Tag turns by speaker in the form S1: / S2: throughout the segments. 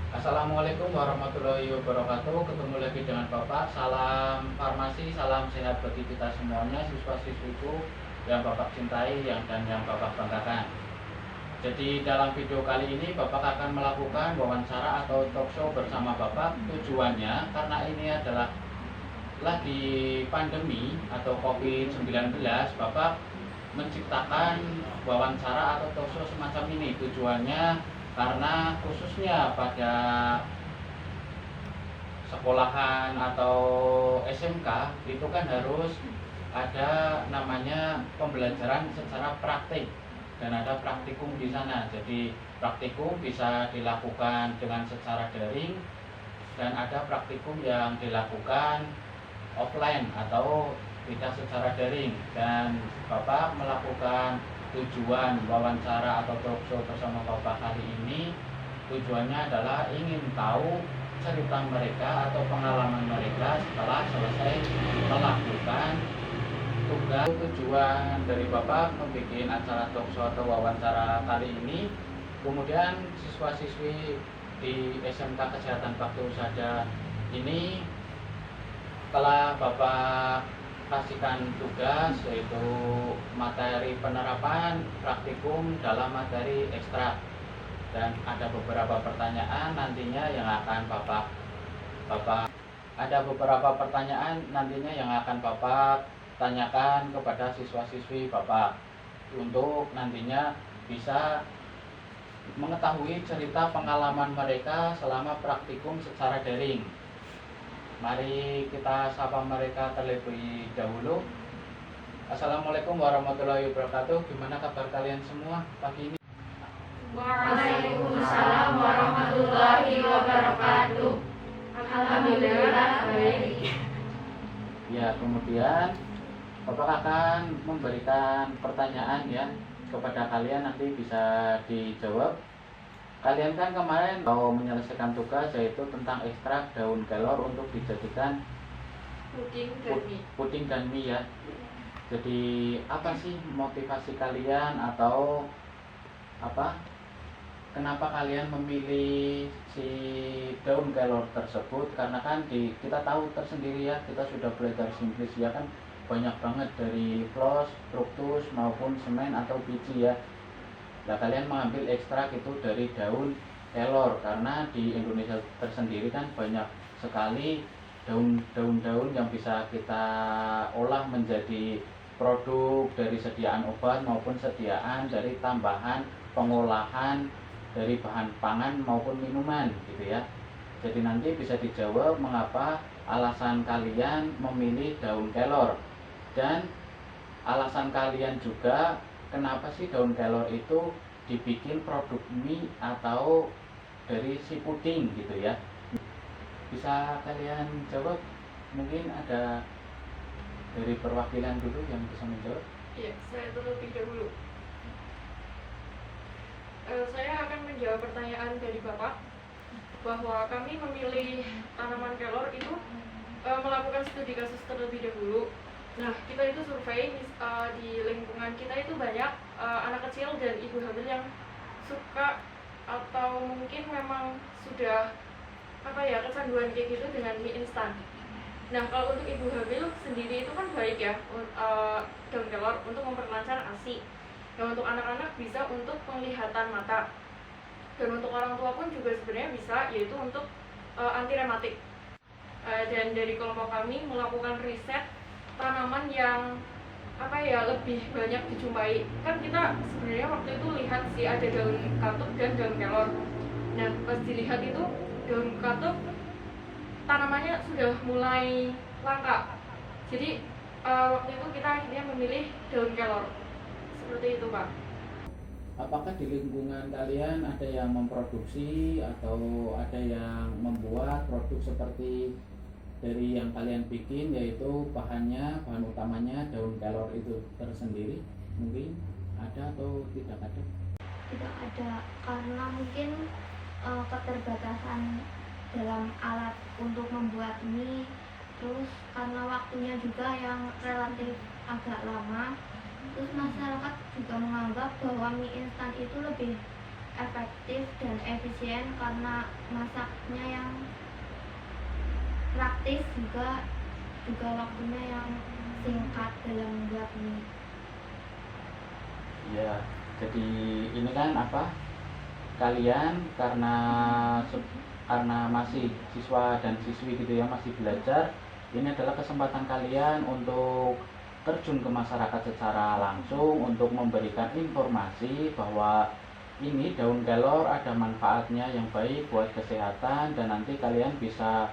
S1: Assalamualaikum warahmatullahi wabarakatuh. Ketemu lagi dengan Bapak. Salam farmasi, salam sehat bagi kita semuanya, siswa-siswiku yang Bapak cintai dan yang Bapak banggakan. Jadi dalam video kali ini Bapak akan melakukan wawancara atau talkshow bersama Bapak. Tujuannya karena ini adalah lagi pandemi atau COVID-19, Bapak menciptakan wawancara atau talkshow semacam ini. Tujuannya karena khususnya pada sekolahan atau SMK itu kan harus ada namanya pembelajaran secara praktik dan ada praktikum di sana. Jadi praktikum bisa dilakukan dengan secara daring dan ada praktikum yang dilakukan offline atau tidak secara daring. Dan Bapak melakukan tujuan wawancara atau talkshow bersama Bapak kali ini, tujuannya adalah ingin tahu cerita mereka atau pengalaman mereka setelah selesai melakukan tugas. Tujuan dari Bapak membuat acara talkshow atau wawancara kali ini, kemudian siswa-siswi di SMK Kesehatan Bakti Husada ini telah Bapak kasihkan tugas, yaitu materi penerapan praktikum dalam materi ekstrak, dan ada beberapa pertanyaan nantinya yang akan Bapak ada beberapa pertanyaan nantinya yang akan Bapak tanyakan kepada siswa-siswi Bapak untuk nantinya bisa mengetahui cerita pengalaman mereka selama praktikum secara daring. Mari kita sapa mereka terlebih dahulu. Assalamualaikum warahmatullahi wabarakatuh. Gimana kabar kalian semua pagi ini?
S2: Waalaikumsalam warahmatullahi wabarakatuh. Alhamdulillah baik.
S1: Ya, kemudian Bapak akan memberikan pertanyaan ya kepada kalian, nanti bisa dijawab. Kalian kan kemarin mau menyelesaikan tugas yaitu tentang ekstrak daun kelor untuk dijadikan puding dan mie ya. Jadi apa sih motivasi kalian atau apa? Kenapa kalian memilih si daun kelor tersebut? Karena kan kita tahu tersendiri ya, kita sudah belajar simplis ya kan, banyak banget dari flos, fruktus maupun semen atau biji ya. Nah, kalian mengambil ekstrak itu dari daun kelor karena di Indonesia tersendiri kan banyak sekali daun-daun yang bisa kita olah menjadi produk dari sediaan obat maupun sediaan dari tambahan pengolahan dari bahan pangan maupun minuman gitu ya. Jadi nanti bisa dijawab mengapa alasan kalian memilih daun kelor, dan alasan kalian juga kenapa sih daun kelor itu dibikin produk mie atau dari si puding gitu ya. Bisa kalian jawab? Mungkin ada dari perwakilan dulu yang bisa menjawab.
S2: Iya, saya terlebih dahulu. Saya akan menjawab pertanyaan dari Bapak bahwa kami memilih tanaman kelor itu melakukan studi kasus terlebih dahulu. Nah, kita itu survei di lingkungan kita itu banyak anak kecil dan ibu hamil yang suka atau mungkin memang sudah kecanduan kayak gitu dengan mie instan. Nah, kalau untuk ibu hamil sendiri itu kan baik ya daun kelor untuk memperlancar ASI. Dan untuk anak-anak bisa untuk penglihatan mata. Dan untuk orang tua pun juga sebenarnya bisa, yaitu untuk anti rematik. Dan dari kelompok kami melakukan riset tanaman yang lebih banyak dijumpai. Kan kita sebenarnya waktu itu lihat sih ada daun katuk dan daun kelor. Nah, pas dilihat itu daun katuk tanamannya sudah mulai langka. Jadi waktu itu kita akhirnya memilih daun kelor. Seperti itu, Pak.
S1: Apakah di lingkungan kalian ada yang memproduksi atau ada yang membuat produk seperti dari yang kalian bikin, yaitu bahan utamanya daun kelor itu tersendiri? Mungkin ada atau tidak ada?
S3: Tidak ada, karena mungkin keterbatasan dalam alat untuk membuat mie, terus karena waktunya juga yang relatif agak lama, terus masyarakat juga menganggap bahwa mie instan itu lebih efektif dan efisien karena masaknya yang praktis, juga waktunya yang singkat dalam membuat mie.
S1: Ya, jadi ini kan apa? Kalian karena masih siswa dan siswi gitu ya, masih belajar, ini adalah kesempatan kalian untuk terjun ke masyarakat secara langsung untuk memberikan informasi bahwa ini daun kelor ada manfaatnya yang baik buat kesehatan, dan nanti kalian bisa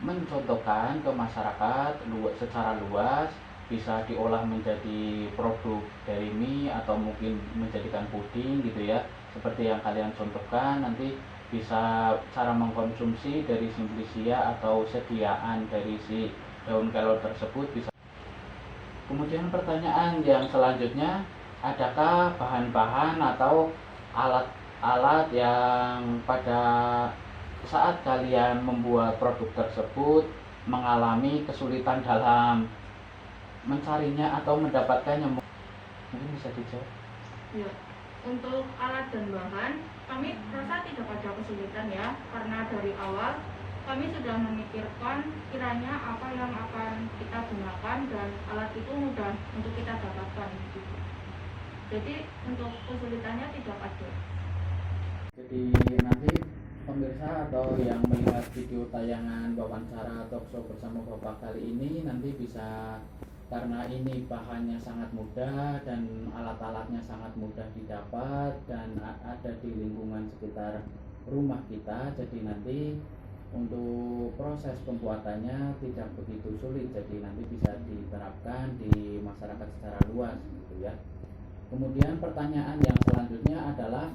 S1: mencontohkan ke masyarakat secara luas, bisa diolah menjadi produk dari mie atau mungkin menjadikan puding gitu ya, seperti yang kalian contohkan. Nanti bisa cara mengkonsumsi dari simplisia atau sediaan dari si daun kelor tersebut bisa. Kemudian pertanyaan yang selanjutnya, adakah bahan-bahan atau alat-alat yang pada saat kalian membuat produk tersebut mengalami kesulitan dalam mencarinya atau mendapatkannya? Mungkin bisa dijawab.
S4: Ya, untuk alat dan bahan kami rasa tidak ada kesulitan ya, karena dari awal kami sudah memikirkan kiranya apa yang akan kita gunakan dan alat itu mudah untuk kita dapatkan gitu. Jadi untuk kesulitannya tidak ada.
S1: Jadi nanti pemirsa atau yang melihat video tayangan wawancara talkshow bersama Bapak kali ini nanti bisa, karena ini bahannya sangat mudah dan alat-alatnya sangat mudah didapat dan ada di lingkungan sekitar rumah kita, jadi nanti untuk proses pembuatannya tidak begitu sulit, jadi nanti bisa diterapkan di masyarakat secara luas gitu ya. Kemudian pertanyaan yang selanjutnya adalah,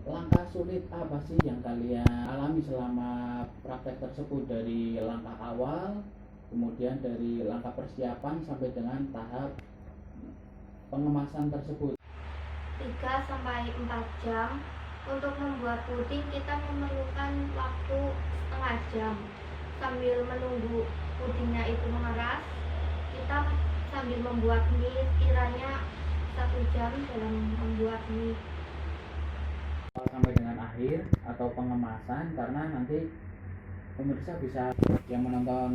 S1: langkah sulit apa sih yang kalian alami selama praktek tersebut, dari langkah awal, kemudian dari langkah persiapan sampai dengan tahap pengemasan tersebut?
S3: 3-4 jam. Untuk membuat puding kita memerlukan waktu setengah jam. Sambil menunggu pudingnya itu mengeras, kita sambil membuat mie, kiranya 1 jam dalam membuat mie
S1: Sampai dengan akhir atau pengemasan, karena nanti pemirsa bisa yang menonton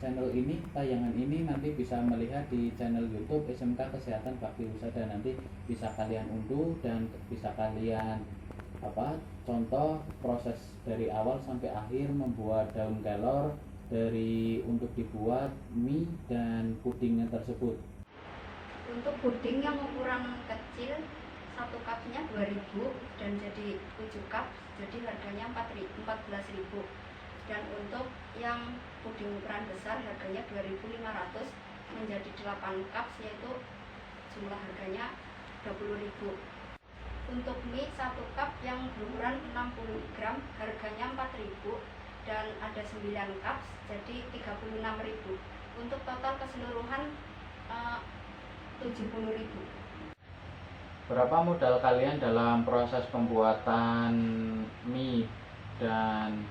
S1: channel ini, tayangan ini nanti bisa melihat di channel YouTube SMK Kesehatan Bakti Wisada. Nanti bisa kalian unduh dan bisa kalian contoh proses dari awal sampai akhir membuat daun kelor dari untuk dibuat mie dan pudingnya tersebut.
S5: Untuk puding yang ukuran kecil, 1 cupnya 2.000 dan jadi 7 cup, jadi harganya 14.000. Dan untuk yang puding ukuran besar harganya 2.500 menjadi 8 cup, yaitu jumlah harganya 20.000. Untuk mie 1 cup yang berukuran 60 gram harganya 4.000 dan ada 9 cup jadi 36.000. Untuk total keseluruhan 70.000.
S1: Berapa modal kalian dalam proses pembuatan mie dan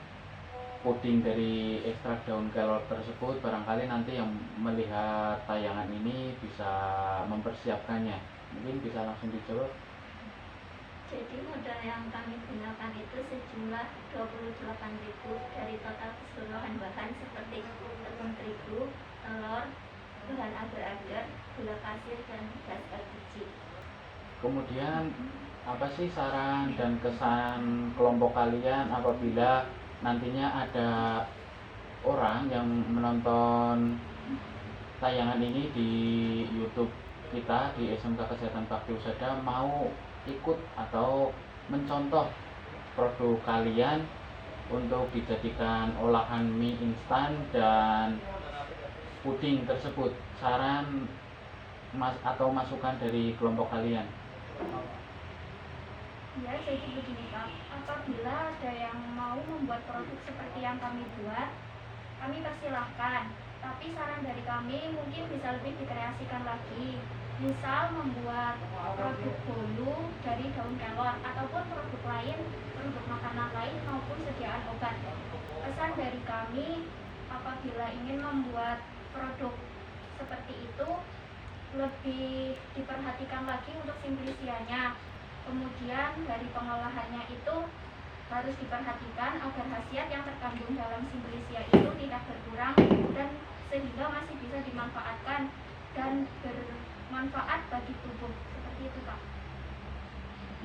S1: puding dari ekstrak daun kelor tersebut? Barangkali nanti yang melihat tayangan ini bisa mempersiapkannya. Mungkin bisa langsung dijawab.
S3: Jadi modal yang kami gunakan itu sejumlah 28.000 dari total keseluruhan bahan seperti tepung terigu, telur, bahan agar-agar, gula pasir, dan gas LPG.
S1: Kemudian apa sih saran dan kesan kelompok kalian apabila nantinya ada orang yang menonton tayangan ini di YouTube kita di SMK Kesehatan Bakti Wisada mau ikut atau mencontoh produk kalian untuk dijadikan olahan mie instan dan puding tersebut? Saran atau masukan dari kelompok kalian?
S4: Ya, jadi begini Pak, apabila ada yang mau membuat produk seperti yang kami buat, kami persilahkan. Tapi saran dari kami mungkin bisa lebih dikreasikan lagi. Misal membuat produk bolu dari daun kelor ataupun produk lain, produk makanan lain maupun sediaan obat. Pesan dari kami, apabila ingin membuat produk seperti itu, lebih diperhatikan lagi untuk simplisianya. Kemudian dari pengolahannya itu harus diperhatikan agar khasiat yang terkandung dalam Simplisia itu tidak berkurang dan sehingga masih bisa dimanfaatkan dan bermanfaat bagi tubuh. Seperti itu, Kak.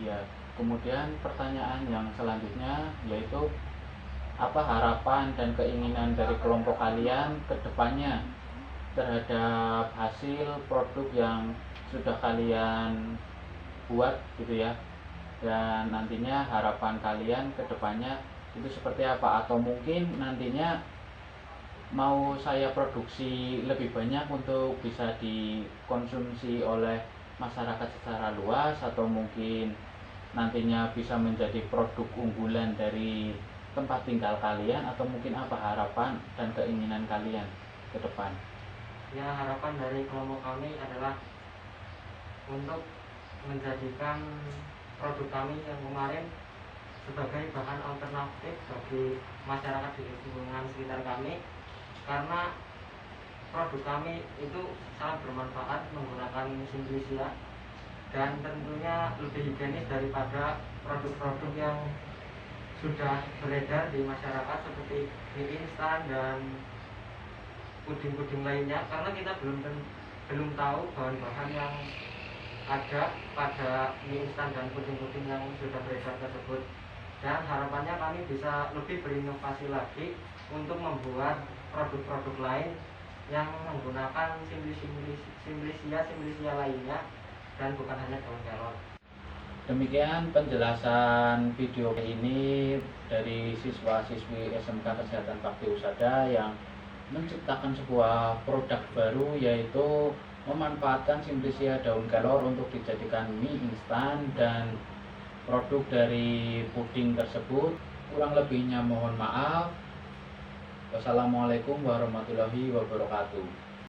S1: Ya, kemudian pertanyaan yang selanjutnya yaitu apa harapan dan keinginan dari kelompok kalian ke depannya terhadap hasil produk yang sudah kalian buat gitu ya, dan nantinya harapan kalian ke depannya itu seperti apa, atau mungkin nantinya mau saya produksi lebih banyak untuk bisa dikonsumsi oleh masyarakat secara luas, atau mungkin nantinya bisa menjadi produk unggulan dari tempat tinggal kalian, atau mungkin apa harapan dan keinginan kalian ke depan?
S6: Ya, harapan dari kelompok kami adalah untuk menjadikan produk kami yang kemarin sebagai bahan alternatif bagi masyarakat di lingkungan sekitar kami, karena produk kami itu sangat bermanfaat menggunakan Simplisia dan tentunya lebih higienis daripada produk-produk yang sudah beredar di masyarakat seperti mie instan dan puding-puding lainnya, karena kita belum tahu bahan-bahan yang ada pada mie instan dan puding-puding yang sudah beredar tersebut. Dan harapannya kami bisa lebih berinovasi lagi untuk membuat produk-produk lain yang menggunakan Simplisia lainnya dan bukan hanya daun kelor.
S1: Demikian penjelasan video ini dari siswa-siswi SMK Kesehatan Bakti Husada yang menciptakan sebuah produk baru, yaitu memanfaatkan Simplisia daun kelor untuk dijadikan mie instan dan produk dari puding tersebut. Kurang lebihnya mohon maaf. Wassalamualaikum warahmatullahi wabarakatuh.